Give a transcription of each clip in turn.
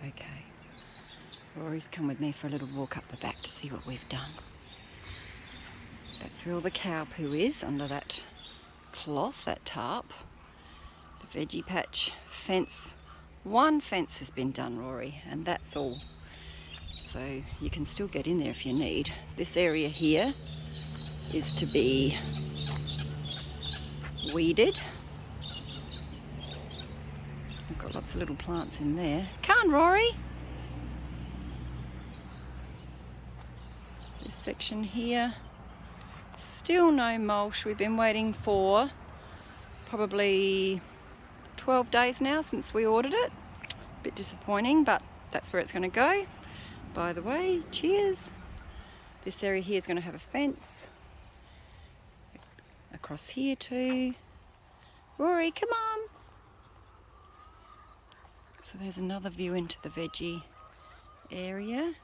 Okay. Rory's come with me for a little walk up the back to see what we've done. That's where all the cow poo is, under that cloth, that tarp. The veggie patch fence. One fence has been done, Rory, and that's all. So you can still get in there if you need. This area here is to be weeded. I've got lots of little plants in there. Come on, Rory! This section here, still no mulch. We've been waiting for probably 12 days now since we ordered it. A bit disappointing, but that's where it's going to go. By the way, cheers. This area here is going to have a fence. Across here too. Rory, come on. So there's another view into the veggie area.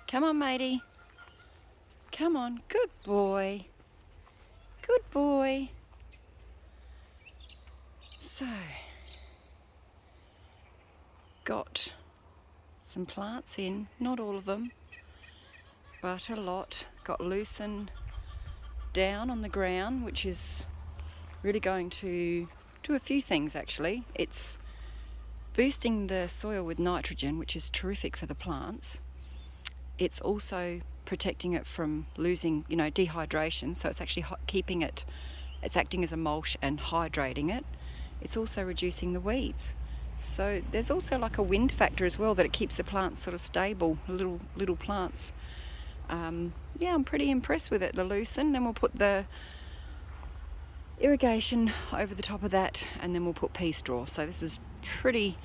Come on, matey. Come on, good boy. Good boy. So, got some plants in, not all of them, but a lot. Got loosened down on the ground, which is really going to do a few things actually. It's boosting the soil with nitrogen, which is terrific for the plants. It's also protecting it from losing, dehydration, so it's actually keeping it, it's acting as a mulch and hydrating it. It's also reducing the weeds. So there's also like a wind factor as well, that it keeps the plants sort of stable, little plants. Yeah, I'm pretty impressed with it, the lucerne. Then we'll put the irrigation over the top of that, and then we'll put pea straw. So this is pretty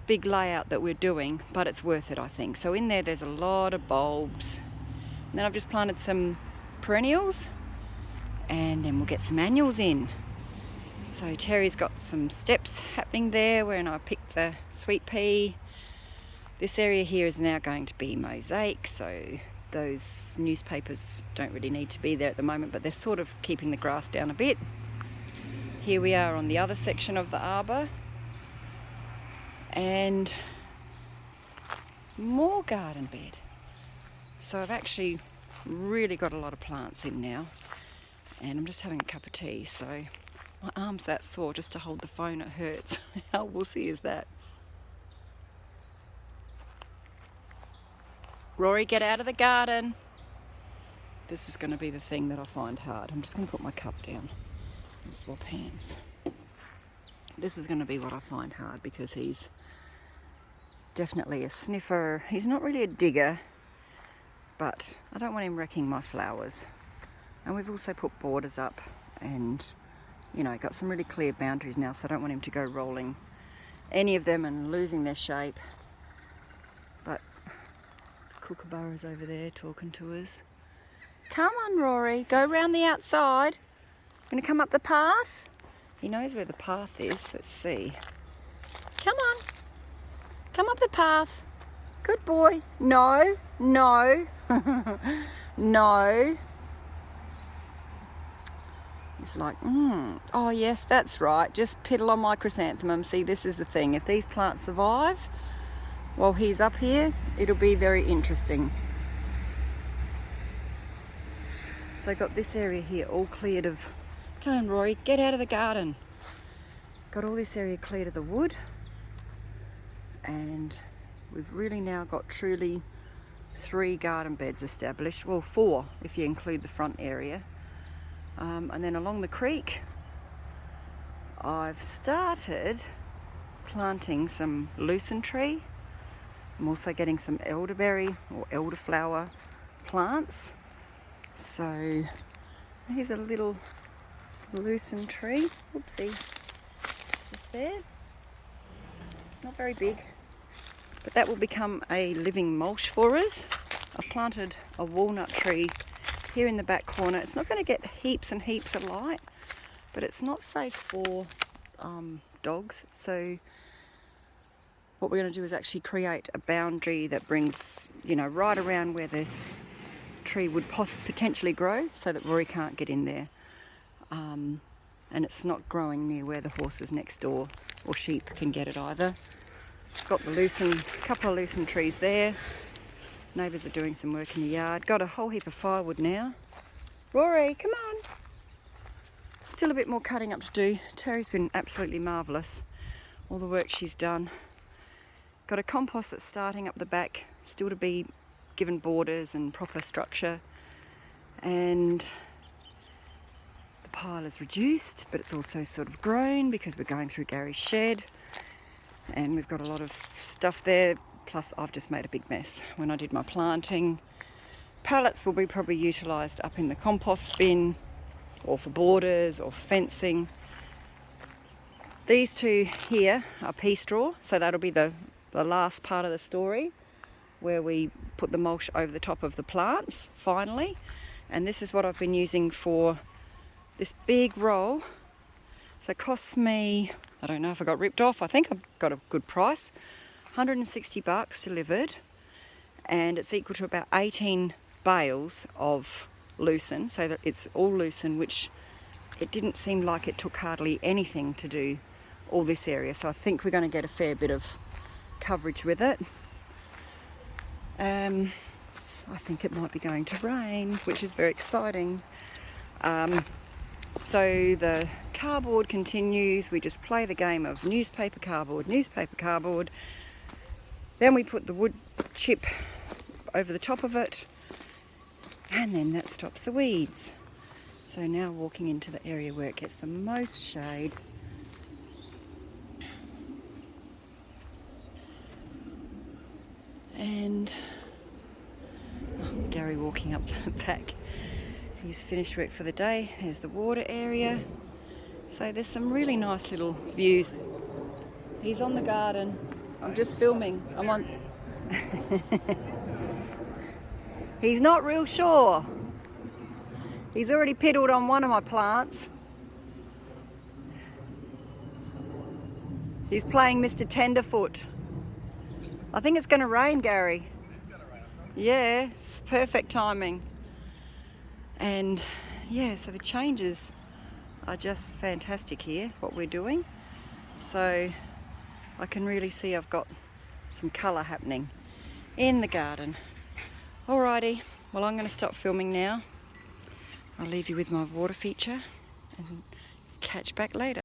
big layout that we're doing, but it's worth it, I think. So in there's a lot of bulbs. And then I've just planted some perennials, and then we'll get some annuals in. So Terry's got some steps happening there where I picked the sweet pea. This area here is now going to be mosaic, so those newspapers don't really need to be there at the moment, but they're sort of keeping the grass down a bit. Here we are on the other section of the arbour, and more garden bed. So I've actually really got a lot of plants in now, and I'm just having a cup of tea, so my arm's that sore just to hold the phone, it hurts. How wussy is that? Rory, get out of the garden. This is going to be the thing that I find hard. I'm just going to put my cup down and swap hands. This is going to be what I find hard, because he's definitely a sniffer. He's not really a digger, but I don't want him wrecking my flowers. And we've also put borders up and, got some really clear boundaries now, so I don't want him to go rolling any of them and losing their shape. But Kookaburra's over there talking to us. Come on, Rory, go round the outside. Gonna come up the path? He knows where the path is. Let's see. Come on. Come up the path. Good boy. No. No. No. He's like, oh yes, that's right. Just piddle on my chrysanthemum. See, this is the thing. If these plants survive while he's up here, it'll be very interesting. So I got this area here all cleared of, come on Rory, get out of the garden. Got all this area cleared of the wood, and we've really now got truly 3 garden beds established. Well, 4 if you include the front area. And then along the creek, I've started planting some lucerne tree. I'm also getting some elderberry or elderflower plants. So here's a little lucerne tree. Oopsie, just there. Not very big, but that will become a living mulch for us. I've planted a walnut tree here in the back corner. It's not going to get heaps and heaps of light, but it's not safe for dogs. So what we're going to do is actually create a boundary that brings, right around where this tree would potentially grow, so that Rory can't get in there. And it's not growing near where the horses next door or sheep can get it either. Got the couple of loosened trees there. Neighbours are doing some work in the yard. Got a whole heap of firewood now. Rory, come on. Still a bit more cutting up to do. Terry's been absolutely marvellous. All the work she's done. Got a compost that's starting up the back, still to be given borders and proper structure. And the pile is reduced, but it's also sort of grown because we're going through Gary's shed. And we've got a lot of stuff there, plus I've just made a big mess when I did my planting. Pallets will be probably utilised up in the compost bin, or for borders, or fencing. These two here are pea straw, so that'll be the last part of the story, where we put the mulch over the top of the plants, finally. And this is what I've been using for this big roll. So it costs me, I don't know if I got ripped off, I think I've got a good price, $160 delivered, and it's equal to about 18 bales of lucerne, so that it's all lucerne, which it didn't seem like it took hardly anything to do all this area, so I think we're going to get a fair bit of coverage with it. I think it might be going to rain, which is very exciting. So the cardboard continues. We just play the game of newspaper, cardboard, then we put the wood chip over the top of it, and then that stops the weeds. So now walking into the area where it gets the most shade. And Gary walking up the back. He's finished work for the day. There's the water area. So there's some really nice little views. He's on the garden. I'm just filming. I'm on. He's not real sure. He's already piddled on one of my plants. He's playing Mr. Tenderfoot. I think it's going to rain, Gary. Yeah, it's perfect timing. And yeah, so the changes are just fantastic here, what we're doing. So I can really see I've got some colour happening in the garden. Alrighty, well, I'm going to stop filming now. I'll leave you with my water feature and catch back later.